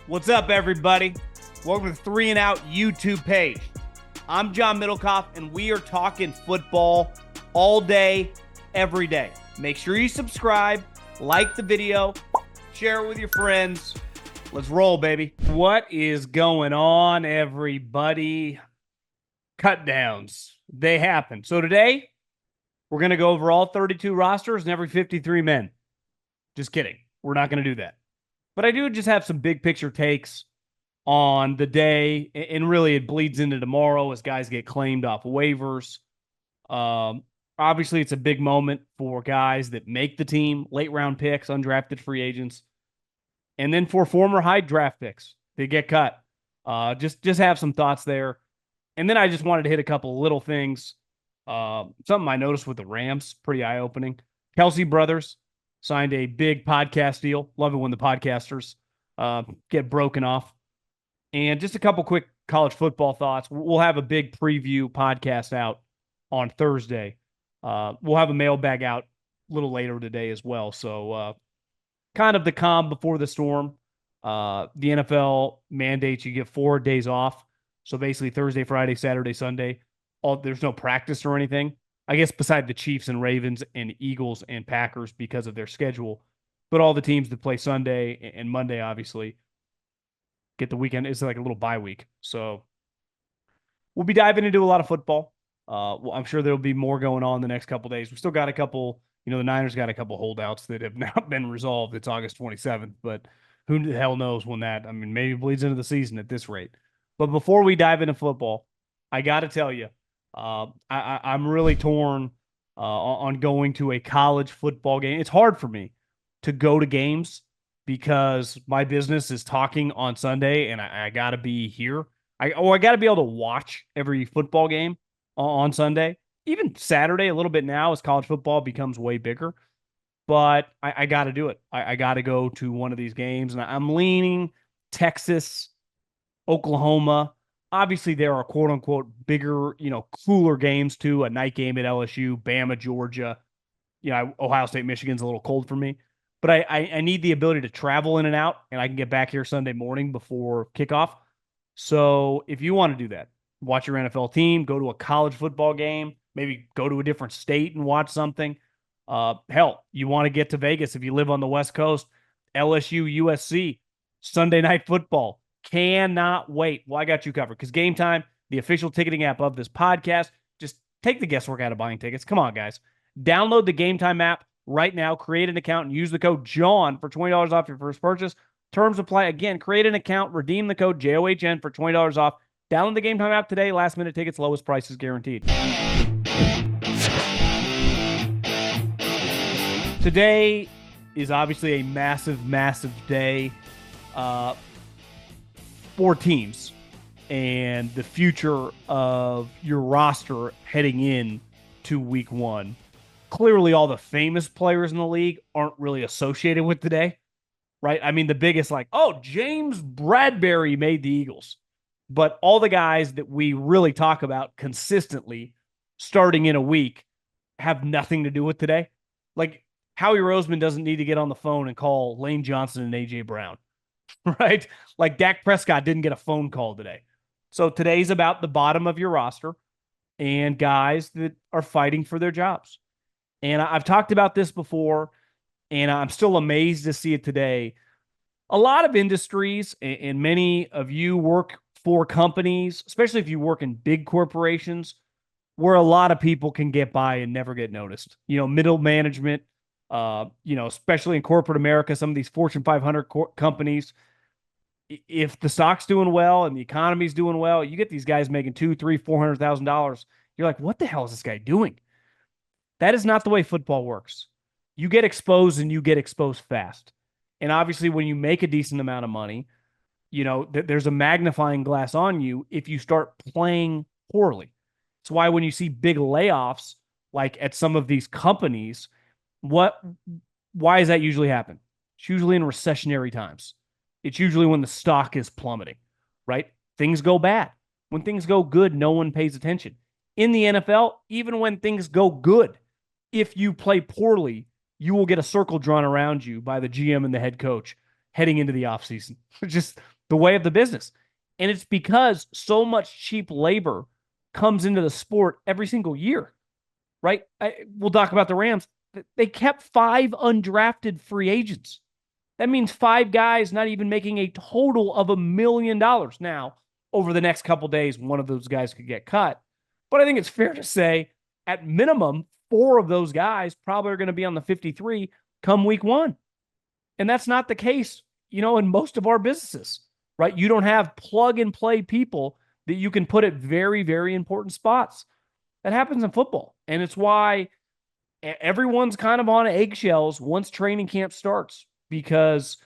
What's up, everybody? Welcome to the 3 and Out YouTube page. I'm John Middlekauff, and we are talking football all day, every day. Make sure you subscribe, like the video, share it with your friends. Let's roll, baby. What is going on, everybody? Cut downs. They happen. So today, we're going to go over all 32 rosters and every 53 men. Just kidding. We're not going to do that. But I do just have some big picture takes on the day, and really it bleeds into tomorrow as guys get claimed off waivers. Obviously, it's a big moment for guys that make the team, late round picks, undrafted free agents, and then for former high draft picks that get cut. Just have some thoughts there. And then I just wanted to hit a couple little things. Something I noticed with the Rams, pretty eye-opening. Kelce brothers signed a big podcast deal. Love it when the podcasters get broken off. And just a couple quick college football thoughts. We'll have a big preview podcast out on Thursday. We'll have a mailbag out a little later today as well. So kind of the calm before the storm. The NFL mandates you get 4 days off. So basically Thursday, Friday, Saturday, Sunday. There's no practice or anything. I guess beside the Chiefs and Ravens and Eagles and Packers because of their schedule. But all the teams that play Sunday and Monday, obviously, get the weekend. It's like a little bye week. So we'll be diving into a lot of football. I'm sure there'll be more going on the next couple days. We still got a couple, the Niners got a couple holdouts that have not been resolved. It's August 27th, but who the hell knows when that, maybe bleeds into the season at this rate. But before we dive into football, I got to tell you, I'm really torn on going to a college football game. It's hard for me to go to games because my business is talking on Sunday, and I got to be here. I got to be able to watch every football game on Sunday, even Saturday a little bit now as college football becomes way bigger. But I got to do it. I got to go to one of these games, and I'm leaning Texas, Oklahoma. Obviously, there are quote-unquote bigger, cooler games too. A night game at LSU, Bama, Georgia. Ohio State, Michigan's a little cold for me. But I need the ability to travel in and out, and I can get back here Sunday morning before kickoff. So if you want to do that, watch your NFL team, go to a college football game, maybe go to a different state and watch something. Hell, you want to get to Vegas if you live on the West Coast, LSU, USC, Sunday night football. Cannot wait. Well, I got you covered because Gametime, the official ticketing app of this podcast, just take the guesswork out of buying tickets. Come on, guys. Download the Gametime app right now. Create an account and use the code JOHN for $20 off your first purchase. Terms apply. Again, create an account, redeem the code JOHN for $20 off. Download the Gametime app today. Last minute tickets, lowest prices guaranteed. Today is obviously a massive, massive day. For teams and the future of your roster heading in to week one. Clearly, all the famous players in the league aren't really associated with today, right? The biggest James Bradbury made the Eagles. But all the guys that we really talk about consistently starting in a week have nothing to do with today. Like Howie Roseman doesn't need to get on the phone and call Lane Johnson and A.J. Brown. Right? Like Dak Prescott didn't get a phone call today. So today's about the bottom of your roster and guys that are fighting for their jobs. And I've talked about this before, and I'm still amazed to see it today. A lot of industries, and many of you work for companies, especially if you work in big corporations, where a lot of people can get by and never get noticed. Middle management, especially in corporate America, some of these Fortune 500 companies, if the stock's doing well and the economy's doing well, you get these guys making $200,000, $300,000, $400,000. You're like, what the hell is this guy doing? That is not the way football works. You get exposed and you get exposed fast. And obviously, when you make a decent amount of money, there's a magnifying glass on you if you start playing poorly. It's why when you see big layoffs, like at some of these companies, why does that usually happen? It's usually in recessionary times. It's usually when the stock is plummeting, right? Things go bad. When things go good, no one pays attention. In the NFL, even when things go good, if you play poorly, you will get a circle drawn around you by the GM and the head coach. heading into the offseason. Just the way of the business. And it's because so much cheap labor comes into the sport every single year, right? We'll talk about the Rams. They kept 5 undrafted free agents. That means 5 guys not even making a total of $1 million. Now, over the next couple days, one of those guys could get cut. But I think it's fair to say, at minimum, 4 of those guys probably are going to be on the 53 come week 1. And that's not the case, in most of our businesses, right? You don't have plug and play people that you can put at very, very important spots. That happens in football. And it's why everyone's kind of on eggshells once training camp starts, because,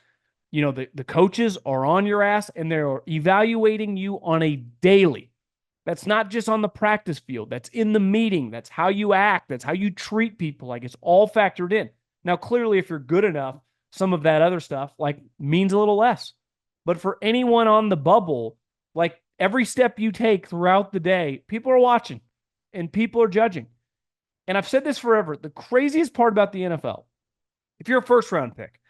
the coaches are on your ass and they're evaluating you on a daily. That's not just on the practice field. That's in the meeting. That's how you act. That's how you treat people. Like, it's all factored in. Now, clearly, if you're good enough, some of that other stuff means a little less. But for anyone on the bubble, every step you take throughout the day, people are watching and people are judging. And I've said this forever. The craziest part about the NFL, if you're a first round pick,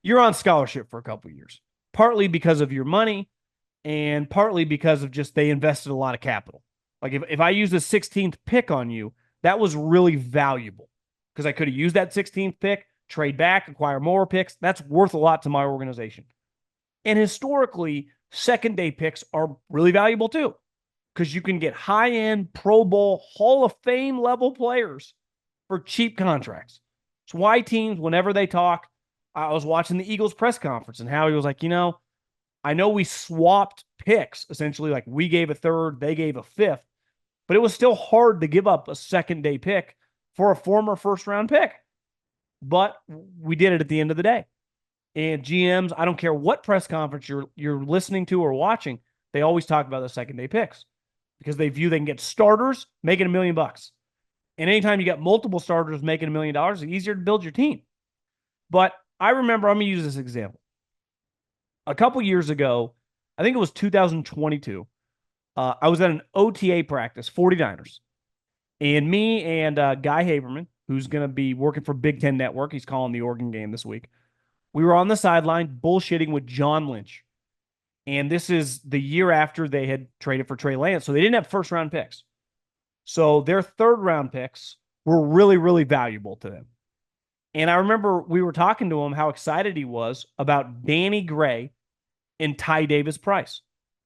you're on scholarship for a couple of years, partly because of your money and partly because of just they invested a lot of capital. If I use the 16th pick on you, that was really valuable because I could have used that 16th pick, trade back, acquire more picks. That's worth a lot to my organization. And historically, second day picks are really valuable too, because you can get high-end Pro Bowl, Hall of Fame level players for cheap contracts. It's why teams, whenever they talk, I was watching the Eagles press conference and Howie was like, I know we swapped picks, essentially, we gave a third, they gave a fifth, but it was still hard to give up a second day pick for a former first round pick. But we did it at the end of the day. And GMs, I don't care what press conference you're listening to or watching, they always talk about the second day picks because they view they can get starters making $1 million. And anytime you get multiple starters making $1 million, it's easier to build your team. But I remember, I'm going to use this example. A couple years ago, I think it was 2022, I was at an OTA practice, 49ers. And me and Guy Haberman, who's going to be working for Big Ten Network, he's calling the Oregon game this week, we were on the sideline bullshitting with John Lynch. And this is the year after they had traded for Trey Lance. So they didn't have first-round picks. So their third-round picks were really, really valuable to them. And I remember we were talking to him how excited he was about Danny Gray and Ty Davis-Price.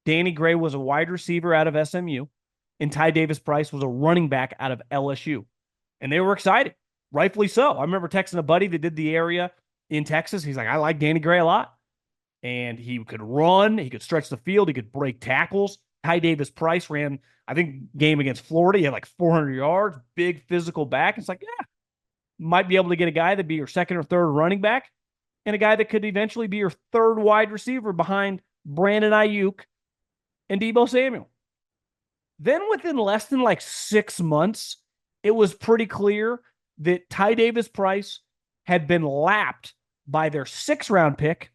Danny Gray was a wide receiver out of SMU, and Ty Davis-Price was a running back out of LSU. And they were excited, rightfully so. I remember texting a buddy that did the area in Texas. He's like, I like Danny Gray a lot. And he could run, he could stretch the field, he could break tackles. Ty Davis-Price ran, I think, game against Florida. He had 400 yards, big physical back. It's might be able to get a guy that'd be your second or third running back and a guy that could eventually be your third wide receiver behind Brandon Ayuk and Dabo Samuel. Then within less than 6 months, it was pretty clear that Ty Davis-Price had been lapped by their 6th-round pick,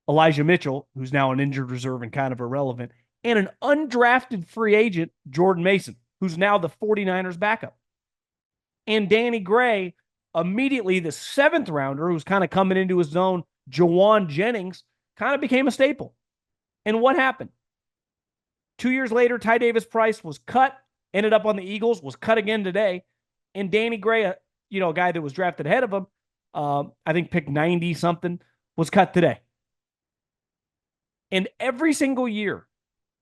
Elijah Mitchell, who's now an injured reserve and kind of irrelevant, and an undrafted free agent, Jordan Mason, who's now the 49ers backup. And Danny Gray, immediately the 7th rounder, who's kind of coming into his own, Jawan Jennings, kind of became a staple. And what happened? 2 years later, Ty Davis-Price was cut, ended up on the Eagles, was cut again today. And Danny Gray, a guy that was drafted ahead of him, I think picked 90-something, was cut today. And every single year,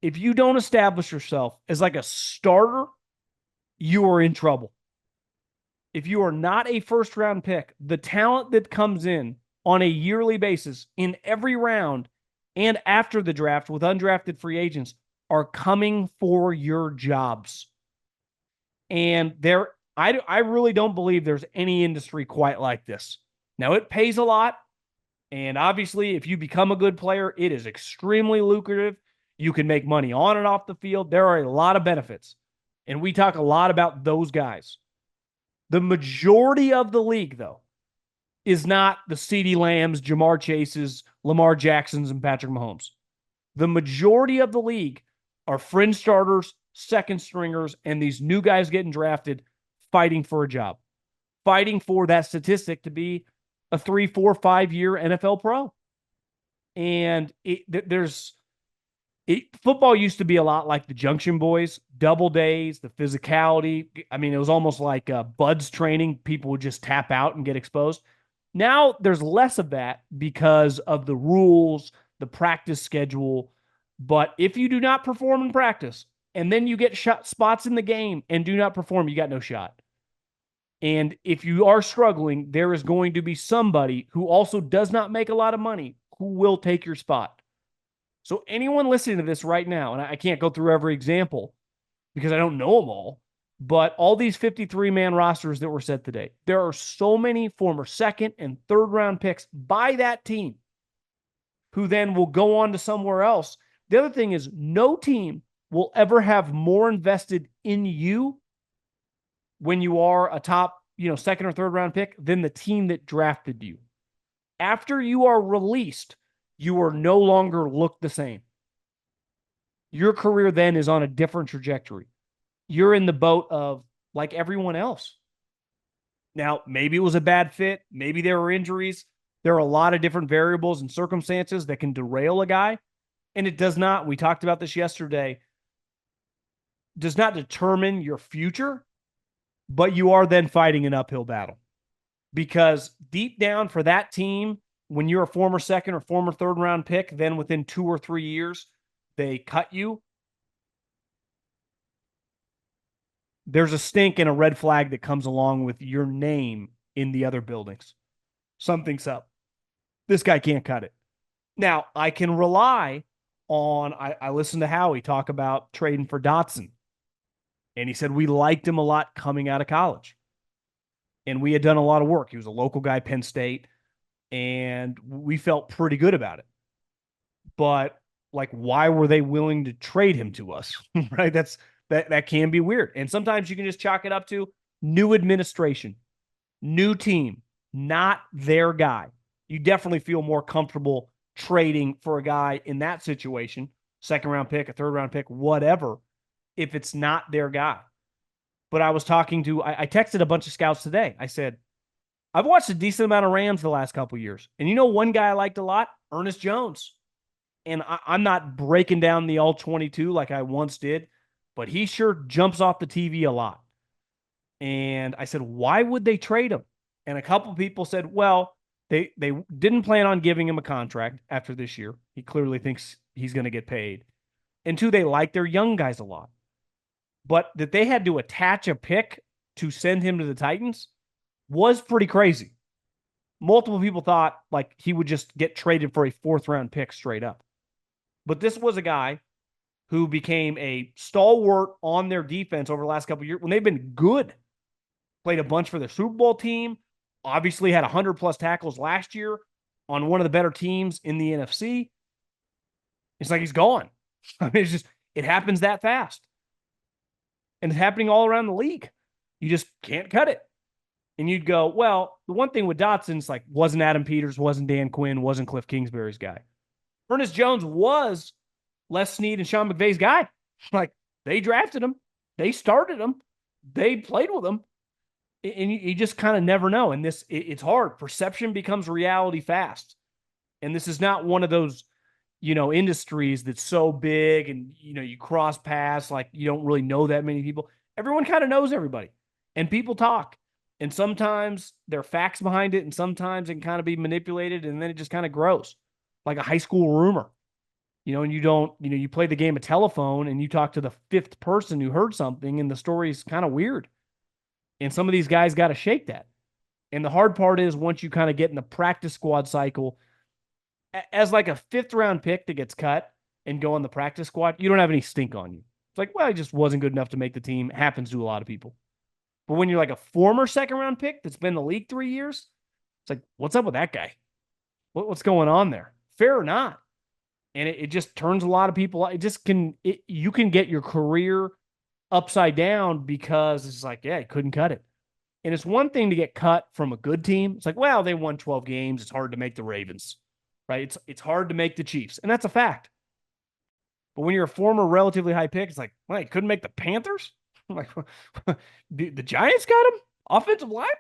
if you don't establish yourself as a starter, you are in trouble. If you are not a first-round pick, the talent that comes in on a yearly basis in every round and after the draft with undrafted free agents are coming for your jobs. And I really don't believe there's any industry quite like this. Now, it pays a lot. And obviously, if you become a good player, it is extremely lucrative. You can make money on and off the field. There are a lot of benefits. And we talk a lot about those guys. The majority of the league, though, is not the CeeDee Lambs, Jamar Chases, Lamar Jacksons, and Patrick Mahomes. The majority of the league are fringe starters, second stringers, and these new guys getting drafted fighting for a job, fighting for that statistic to be a 3, 4, 5 year NFL pro. And football used to be a lot like the Junction Boys, double days, the physicality. I mean, it was almost like buds training. People would just tap out and get exposed. Now there's less of that because of the rules, the practice schedule. But if you do not perform in practice and then you get shot spots in the game and do not perform, you got no shot. And if you are struggling, there is going to be somebody who also does not make a lot of money who will take your spot. So anyone listening to this right now, and I can't go through every example because I don't know them all, but all these 53-man rosters that were set today, there are so many former second and third round picks by that team who then will go on to somewhere else. The other thing is no team will ever have more invested in you when you are a top, second or third round pick than the team that drafted you. After you are released, you are no longer looked the same. Your career then is on a different trajectory. You're in the boat of like everyone else. Now, maybe it was a bad fit. Maybe there were injuries. There are a lot of different variables and circumstances that can derail a guy. And it does not, we talked about this yesterday, does not determine your future, but you are then fighting an uphill battle. Because deep down for that team, when you're a former second or former third round pick, then within 2 or 3 years, they cut you. There's a stink and a red flag that comes along with your name in the other buildings. Something's up. This guy can't cut it. Now, I can rely on, I listened to Howie talk about trading for Dotson. And he said we liked him a lot coming out of college. And we had done a lot of work. He was a local guy, Penn State. And we felt pretty good about it. But like, why were they willing to trade him to us? Right? That can be weird. And sometimes you can just chalk it up to new administration, new team, not their guy. You definitely feel more comfortable trading for a guy in that situation, second round pick, a third round pick, whatever, if it's not their guy. But I was talking to, I texted a bunch of scouts today. I said, I've watched a decent amount of Rams the last couple of years. And one guy I liked a lot? Ernest Jones. And I'm not breaking down the all-22 like I once did, but he sure jumps off the TV a lot. And I said, why would they trade him? And a couple of people said, well, they didn't plan on giving him a contract after this year. He clearly thinks he's going to get paid. And two, they like their young guys a lot. But that they had to attach a pick to send him to the Titans was pretty crazy. Multiple people thought like he would just get traded for a fourth round pick straight up. But this was a guy who became a stalwart on their defense over the last couple of years when they've been good. Played a bunch for their Super Bowl team. Obviously had 100+ tackles last year on one of the better teams in the NFC. It's like he's gone. I mean, it happens that fast. And it's happening all around the league. You just can't cut it. And you'd go, well, the one thing with Dotson is like, wasn't Adam Peters, wasn't Dan Quinn, wasn't Cliff Kingsbury's guy. Ernest Jones was Les Snead and Sean McVay's guy. Like, they drafted him. They started him. They played with him. And you just kind of never know. And it's hard. Perception becomes reality fast. And this is not one of those, industries that's so big and, you cross paths, like you don't really know that many people. Everyone kind of knows everybody. And people talk. And sometimes there are facts behind it. And sometimes it can kind of be manipulated. And then it just kind of grows like a high school rumor. And you don't, you play the game of telephone and you talk to the fifth person who heard something and the story is kind of weird. And some of these guys got to shake that. And the hard part is once you kind of get in the practice squad cycle, as like a fifth round pick that gets cut and go on the practice squad, you don't have any stink on you. It's like, well, he just wasn't good enough to make the team. It happens to a lot of people. But when you're like a former second round pick that's been in the league 3 years, it's like, what's up with that guy? What's going on there? Fair or not? And it just turns a lot of people. You can get your career upside down because it's like, yeah, he couldn't cut it. And it's one thing to get cut from a good team. It's like, well, they won 12 games. It's hard to make the Ravens, right? It's hard to make the Chiefs. And that's a fact. But when you're a former relatively high pick, it's like, well, he couldn't make the Panthers? Like, the Giants got him? Offensive lineman?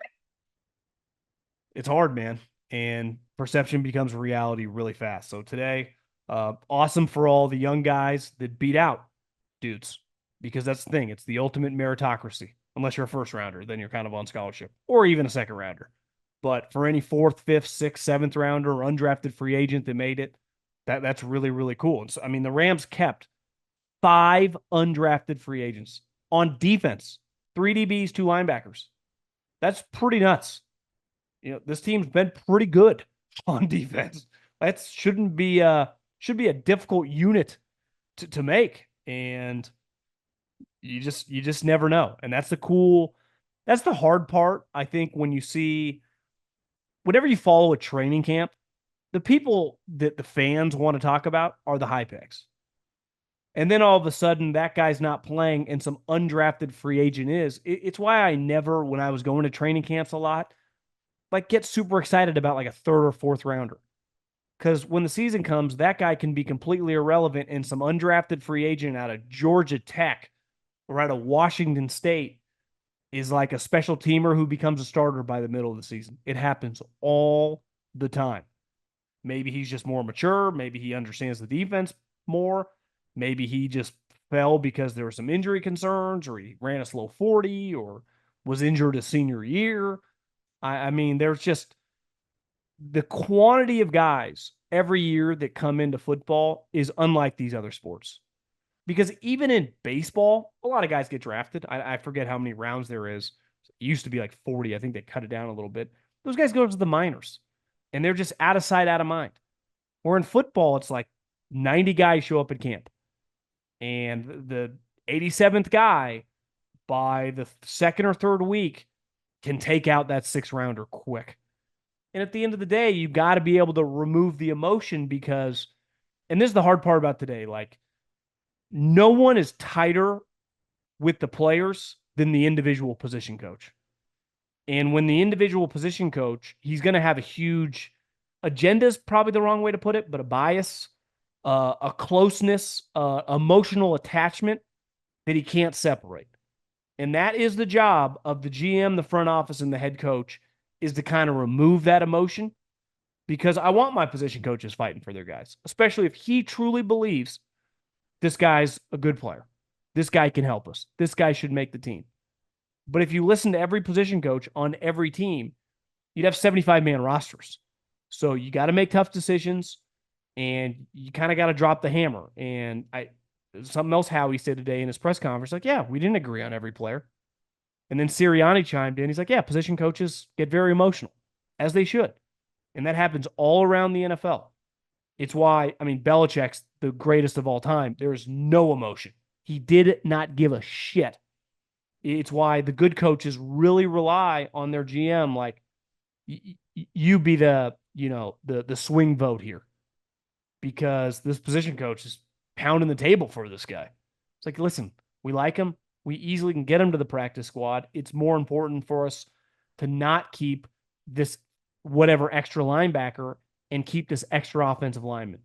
It's hard, man. And perception becomes reality really fast. So today, awesome for all the young guys that beat out dudes, because that's the thing. It's the ultimate meritocracy. Unless you're a first rounder, then you're kind of on scholarship, or even a second rounder. But for any fourth, fifth, sixth, seventh rounder or undrafted free agent that made it, that's really, really cool. And so, I mean, the Rams kept 5 undrafted free agents on defense, 3 DBs, 2 linebackers. That's pretty nuts. This team's been pretty good on defense. That should be a difficult unit to make. And you just never know. And that's the hard part. I think when you see, whenever you follow a training camp, the people that the fans want to talk about are the high picks. And then all of a sudden, that guy's not playing and some undrafted free agent is. It's why I never, when I was going to training camps a lot, like get super excited about like a third or fourth rounder. Because when the season comes, that guy can be completely irrelevant, and some undrafted free agent out of Georgia Tech or out of Washington State is like a special teamer who becomes a starter by the middle of the season. It happens all the time. Maybe he's just more mature. Maybe he understands the defense more. Maybe he just fell because there were some injury concerns, or he ran a slow 40, or was injured his senior year. I mean, there's just the quantity of guys every year that come into football is unlike these other sports. Because even in baseball, a lot of guys get drafted. I forget how many rounds there is. It used to be like 40. I think they cut it down a little bit. Those guys go to the minors, and they're just out of sight, out of mind. Or in football, it's like 90 guys show up at camp. And the 87th guy, by the second or third week, can take out that 6th rounder quick. And at the end of the day, you got to be able to remove the emotion because, and this is the hard part about today, like no one is tighter with the players than the individual position coach. And when the individual position coach, he's going to have a huge agenda, is probably the wrong way to put it, but a bias, a closeness, emotional attachment that he can't separate. And that is the job of the GM, the front office, and the head coach, is to kind of remove that emotion, because I want my position coaches fighting for their guys, especially if he truly believes this guy's a good player. This guy can help us. This guy should make the team. But if you listen to every position coach on every team, you'd have 75-man rosters. So you got to make tough decisions, and you kind of got to drop the hammer. And something else Howie said today in his press conference, like, yeah, we didn't agree on every player. And then Sirianni chimed in. He's like, yeah, position coaches get very emotional, as they should. And that happens all around the NFL. It's why, I mean, Belichick's the greatest of all time. There is no emotion. He did not give a shit. It's why the good coaches really rely on their GM. Like, you be the swing vote here, because this position coach is pounding the table for this guy. It's like, listen, we like him. We easily can get him to the practice squad. It's more important for us to not keep this whatever extra linebacker and keep this extra offensive lineman,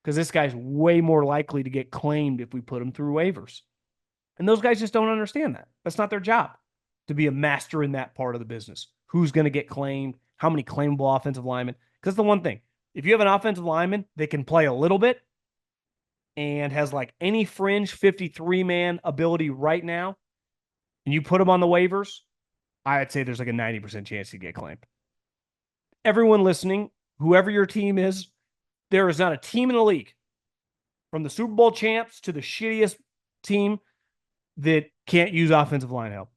because this guy's way more likely to get claimed if we put him through waivers. And those guys just don't understand that. That's not their job, to be a master in that part of the business. Who's going to get claimed? How many claimable offensive linemen? Because the one thing, if you have an offensive lineman that can play a little bit and has like any fringe 53-man ability right now, and you put him on the waivers, I'd say there's like a 90% chance he'd get claimed. Everyone listening, whoever your team is, there is not a team in the league, from the Super Bowl champs to the shittiest team, that can't use offensive line help.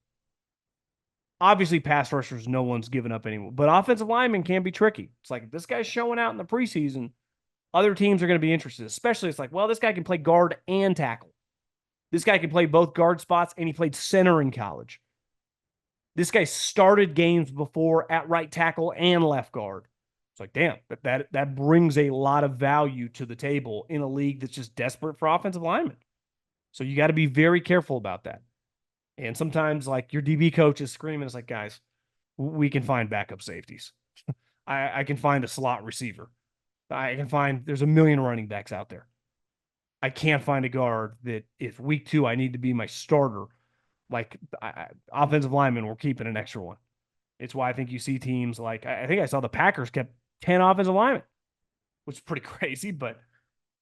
Obviously, pass rushers, no one's given up anymore, but offensive linemen can be tricky. It's like, if this guy's showing out in the preseason, other teams are going to be interested, especially it's like, well, this guy can play guard and tackle. This guy can play both guard spots, and he played center in college. This guy started games before at right tackle and left guard. It's like, damn, that brings a lot of value to the table in a league that's just desperate for offensive linemen. So you got to be very careful about that. And sometimes, like, your DB coach is screaming, it's like, guys, we can find backup safeties. I can find a slot receiver. I can find, there's a million running backs out there. I can't find a guard that if week 2 I need to be my starter, like offensive linemen, we're keeping an extra one. It's why I think you see teams like, I think I saw the Packers kept 10 offensive linemen, which is pretty crazy, but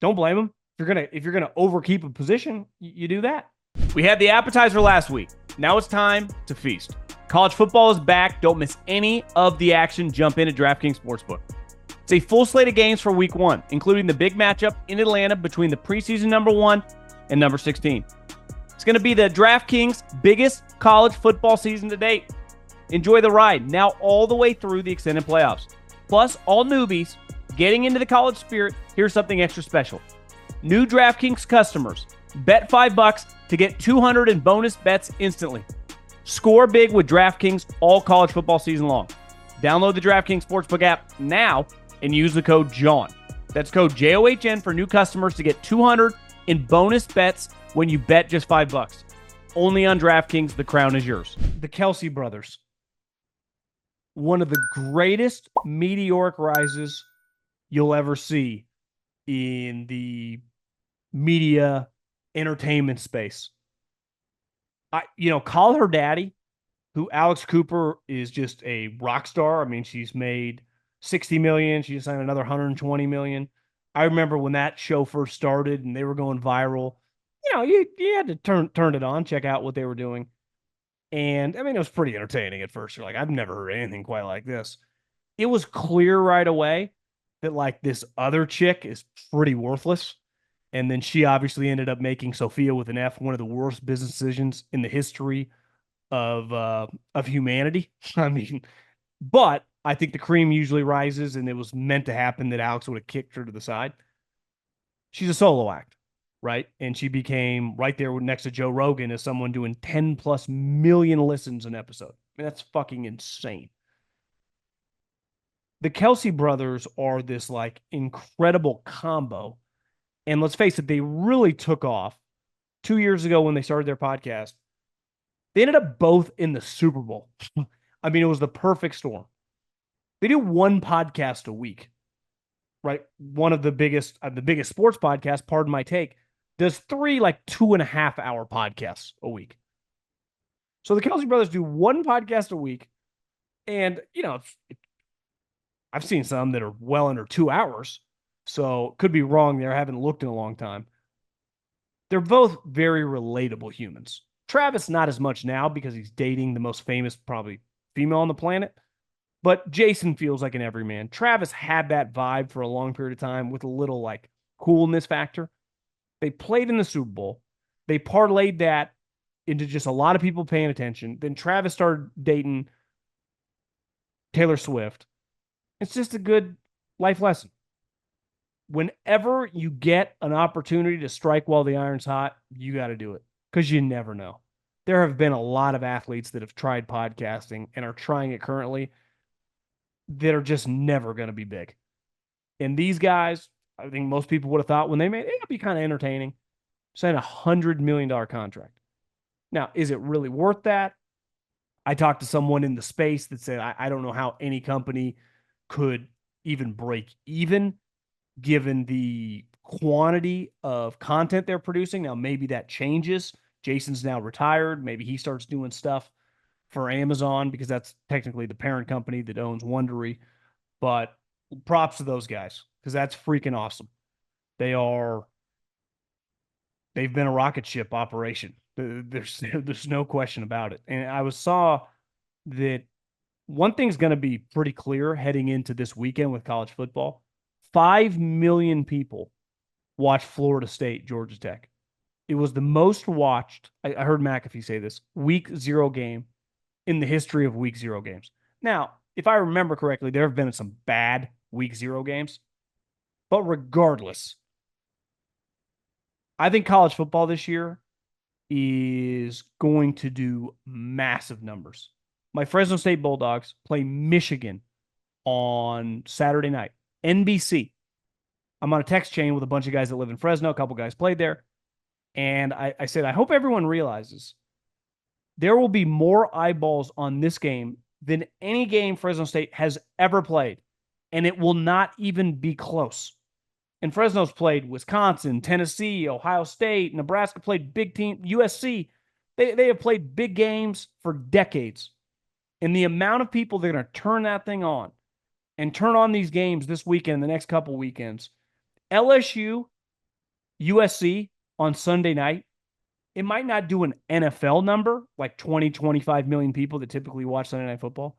don't blame them. If you're gonna overkeep a position, you do that. We had the appetizer last week. Now it's time to feast. College football is back. Don't miss any of the action. Jump into DraftKings Sportsbook. It's a full slate of games for week 1, including the big matchup in Atlanta between the preseason number 1 and number 16. It's going to be the DraftKings biggest college football season to date. Enjoy the ride, now all the way through the extended playoffs. Plus, all newbies getting into the college spirit, here's something extra special. New DraftKings customers, bet $5 to get $200 in bonus bets instantly. Score big with DraftKings all college football season long. Download the DraftKings Sportsbook app now and use the code JOHN. That's code JOHN for new customers to get $200 in bonus bets when you bet just $5. Only on DraftKings, the crown is yours. The Kelce brothers. One of the greatest meteoric rises you'll ever see in the media entertainment space. Call her daddy, who Alex Cooper is just a rock star. I mean, she's made $60 million. She just signed another $120 million. I remember when that show first started and they were going viral. You had to turn it on, check out what they were doing. And I mean, it was pretty entertaining at first. You're like, I've never heard anything quite like this. It was clear right away that like this other chick is pretty worthless. And then she obviously ended up making Sophia with an F one of the worst business decisions in the history of humanity. I mean, but I think the cream usually rises, and it was meant to happen that Alex would have kicked her to the side. She's a solo act, right? And she became right there next to Joe Rogan as someone doing 10+ million listens an episode. I mean, that's fucking insane. The Kelce brothers are this like incredible combo. And let's face it, they really took off 2 years ago when they started their podcast. They ended up both in the Super Bowl. I mean, it was the perfect storm. They do one podcast a week, right? One of the biggest sports podcasts, pardon my take, does 3 like 2.5-hour podcasts a week. So the Kelce brothers do one podcast a week. And, I've seen some that are well under 2 hours. So could be wrong there. I haven't looked in a long time. They're both very relatable humans. Travis, not as much now because he's dating the most famous, probably female on the planet. But Jason feels like an everyman. Travis had that vibe for a long period of time with a little like coolness factor. They played in the Super Bowl. They parlayed that into just a lot of people paying attention. Then Travis started dating Taylor Swift. It's just a good life lesson. Whenever you get an opportunity to strike while the iron's hot, you got to do it because you never know. There have been a lot of athletes that have tried podcasting and are trying it currently that are just never going to be big. And these guys, I think most people would have thought when they made it, it'd be kind of entertaining. Sign a $100 million contract. Now, is it really worth that? I talked to someone in the space that said, I don't know how any company could even break even given the quantity of content they're producing. Now, maybe that changes. Jason's now retired. Maybe he starts doing stuff for Amazon because that's technically the parent company that owns Wondery. But props to those guys because that's freaking awesome. They've been a rocket ship operation. There's no question about it. And I saw that one thing's going to be pretty clear heading into this weekend with college football. 5 million people watched Florida State, Georgia Tech. It was the most watched, I heard McAfee say this, week 0 game in the history of week 0 games. Now, if I remember correctly, there have been some bad week 0 games. But regardless, I think college football this year is going to do massive numbers. My Fresno State Bulldogs play Michigan on Saturday night. NBC. I'm on a text chain with a bunch of guys that live in Fresno. A couple guys played there. And I said, I hope everyone realizes there will be more eyeballs on this game than any game Fresno State has ever played. And it will not even be close. And Fresno's played Wisconsin, Tennessee, Ohio State, Nebraska played big team, USC. They have played big games for decades. And the amount of people that are going to turn that thing on and turn on these games this weekend, the next couple weekends. LSU, USC on Sunday night. It might not do an NFL number, like 20, 25 million people that typically watch Sunday Night Football,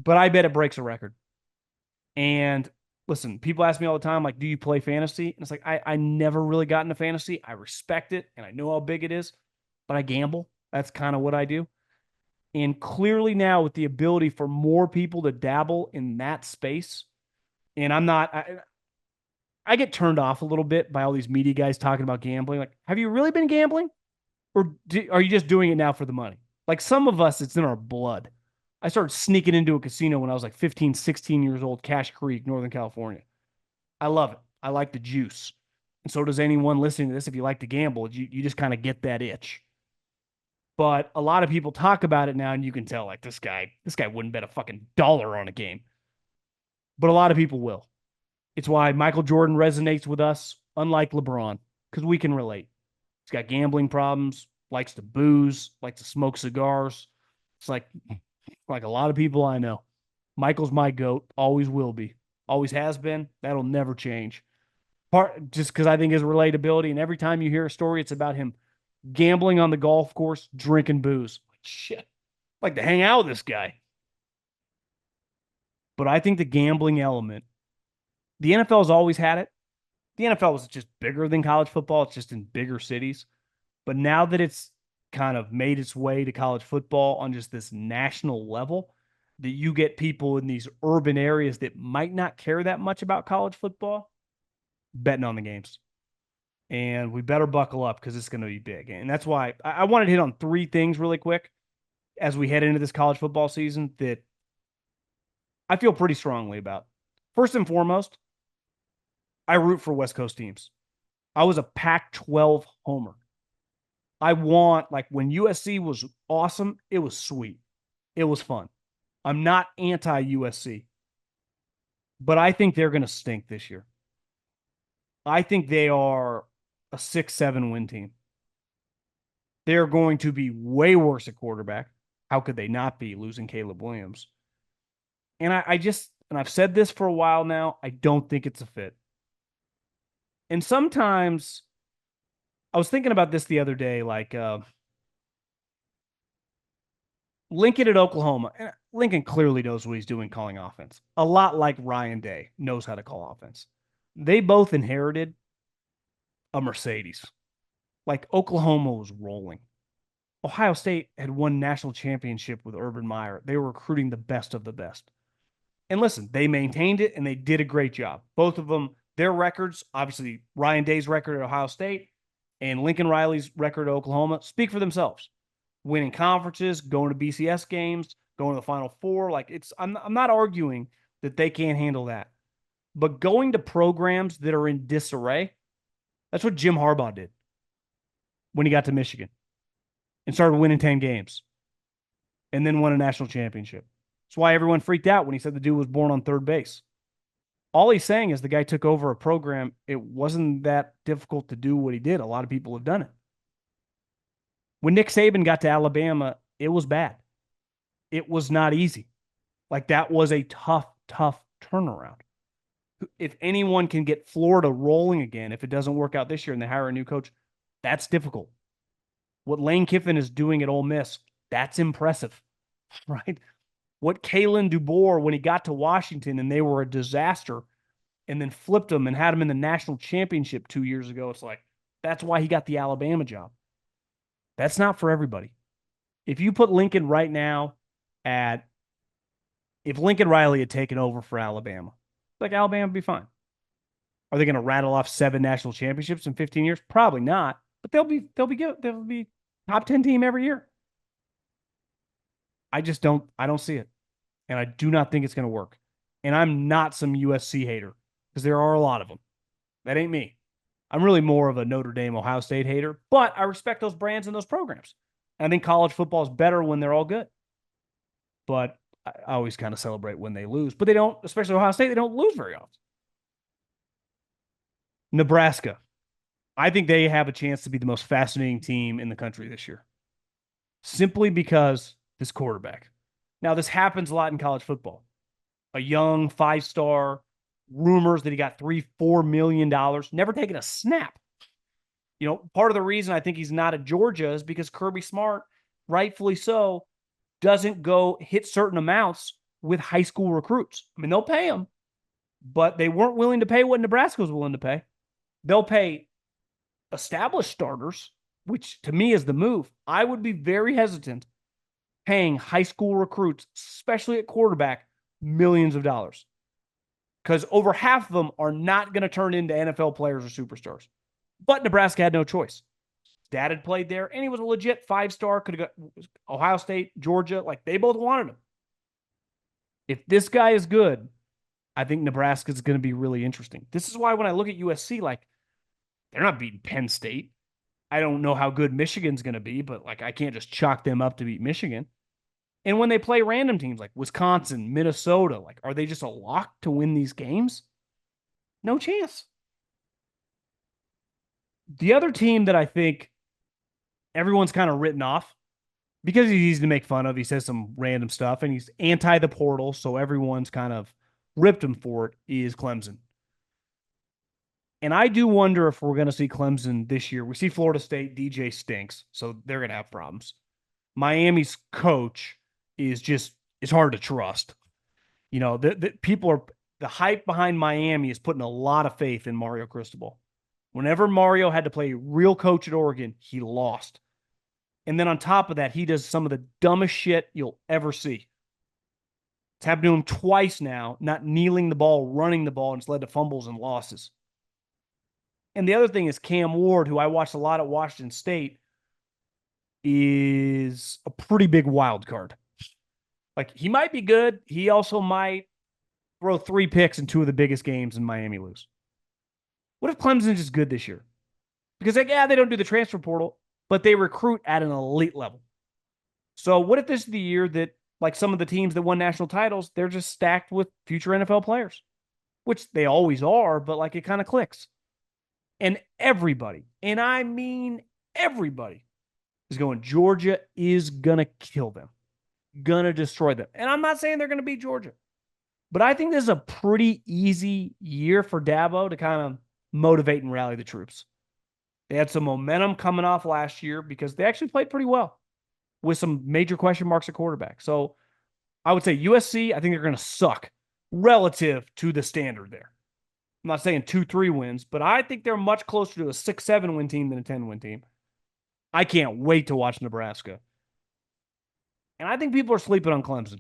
but I bet it breaks a record. And listen, people ask me all the time, like, do you play fantasy? And it's like, I never really got into fantasy. I respect it, and I know how big it is, but I gamble. That's kind of what I do. And clearly now, with the ability for more people to dabble in that space, and I get turned off a little bit by all these media guys talking about gambling. Like, have you really been gambling? Or are you just doing it now for the money? Like some of us, it's in our blood. I started sneaking into a casino when I was like 15, 16 years old, Cache Creek, Northern California. I love it. I like the juice. And so does anyone listening to this. If you like to gamble, you just kind of get that itch. But a lot of people talk about it now, and you can tell like this guy wouldn't bet a fucking dollar on a game. But a lot of people will. It's why Michael Jordan resonates with us, unlike LeBron, because we can relate. He's got gambling problems, likes to booze, likes to smoke cigars. It's like a lot of people I know. Michael's my GOAT, always will be, always has been. That'll never change. Just because I think his relatability, and every time you hear a story, it's about him gambling on the golf course, drinking booze. Shit, I'd like to hang out with this guy. But I think the gambling element, the NFL has always had it. The NFL was just bigger than college football. It's just in bigger cities. But now that it's kind of made its way to college football on just this national level, that you get people in these urban areas that might not care that much about college football betting on the games. And we better buckle up because it's going to be big. And that's why I wanted to hit on three things really quick as we head into this college football season that I feel pretty strongly about. First and foremost, I root for West Coast teams. I was a Pac-12 homer. I want, like, when USC was awesome, it was sweet. It was fun. I'm not anti-USC, but I think they're going to stink this year. I think they are a 6-7 win team. They're going to be way worse at quarterback. How could they not be, losing Caleb Williams? And I've said this for a while now, I don't think it's a fit. And sometimes I was thinking about this the other day, like Lincoln at Oklahoma. And Lincoln clearly knows what he's doing calling offense. A lot like Ryan Day knows how to call offense. They both inherited a Mercedes. Like Oklahoma was rolling. Ohio State had won national championship with Urban Meyer. They were recruiting the best of the best. And listen, they maintained it and they did a great job. Both of them, their records, obviously Ryan Day's record at Ohio State and Lincoln Riley's record at Oklahoma, speak for themselves. Winning conferences, going to BCS games, going to the Final Four. Like I'm not arguing that they can't handle that. But going to programs that are in disarray, that's what Jim Harbaugh did when he got to Michigan and started winning 10 games and then won a national championship. That's why everyone freaked out when he said the dude was born on third base. All he's saying is the guy took over a program. It wasn't that difficult to do what he did. A lot of people have done it. When Nick Saban got to Alabama, it was bad. It was not easy. Like that was a tough turnaround. If anyone can get Florida rolling again, if it doesn't work out this year and they hire a new coach, that's difficult. What Lane Kiffin is doing at Ole Miss, that's impressive, right? What Kalen DeBoer, when he got to Washington and they were a disaster and then flipped them and had them in the national championship 2 years ago, it's like, that's why he got the Alabama job. That's not for everybody. If you put Lincoln right now if Lincoln Riley had taken over for Alabama, like Alabama would be fine. Are they going to rattle off 7 national championships in 15 years? Probably not, but they'll be good. They'll be top 10 team every year. I don't see it. And I do not think it's going to work. And I'm not some USC hater because there are a lot of them. That ain't me. I'm really more of a Notre Dame, Ohio State hater, but I respect those brands and those programs. And I think college football is better when they're all good. But I always kind of celebrate when they lose, but they don't, especially Ohio State, they don't lose very often. Nebraska. I think they have a chance to be the most fascinating team in the country this year. Simply because this quarterback. Now, this happens a lot in college football. a young 5-star, rumors that he got $3-4 million, never taken a snap. Part of the reason I think he's not at Georgia is because Kirby Smart, rightfully so, doesn't go hit certain amounts with high school recruits. I mean, they'll pay him, but they weren't willing to pay what Nebraska was willing to pay. They'll pay established starters, which to me is the move. I would be very hesitant paying high school recruits, especially at quarterback, millions of dollars, because over half of them are not going to turn into NFL players or superstars. But Nebraska had no choice. Dad had played there, and he was a legit 5-star, could have got Ohio State, Georgia. Like, they both wanted him. If this guy is good, I think Nebraska is going to be really interesting. This is why when I look at USC, like, they're not beating Penn State. I don't know how good Michigan's going to be, but like, I can't just chalk them up to beat Michigan. And when they play random teams like Wisconsin, Minnesota, like, are they just a lock to win these games? No chance. The other team that I think everyone's kind of written off because he's easy to make fun of, he says some random stuff, and he's anti the portal, so everyone's kind of ripped him for it, is Clemson. And I do wonder if we're going to see Clemson this year. We see Florida State, DJ stinks, so they're going to have problems. Miami's coach is hard to trust. The hype behind Miami is putting a lot of faith in Mario Cristobal. Whenever Mario had to play a real coach at Oregon, he lost. And then on top of that, he does some of the dumbest shit you'll ever see. It's happened to him twice now, not kneeling the ball, running the ball, and it's led to fumbles and losses. And the other thing is Cam Ward, who I watched a lot at Washington State, is a pretty big wild card. Like, he might be good. He also might throw 3 picks in 2 of the biggest games and Miami lose. What if Clemson's just good this year? Because, they don't do the transfer portal, but they recruit at an elite level. So what if this is the year that, like some of the teams that won national titles, they're just stacked with future NFL players, which they always are, but like, it kind of clicks. And everybody, and I mean everybody, is going, Georgia is going to kill them, going to destroy them. And I'm not saying they're going to beat Georgia, but I think this is a pretty easy year for Dabo to kind of motivate and rally the troops. They had some momentum coming off last year because they actually played pretty well with some major question marks at quarterback. So I would say USC, I think they're going to suck relative to the standard there. I'm not saying 2-3 wins, but I think they're much closer to a 6-7 win team than a 10 win team. I can't wait to watch Nebraska. And I think people are sleeping on Clemson.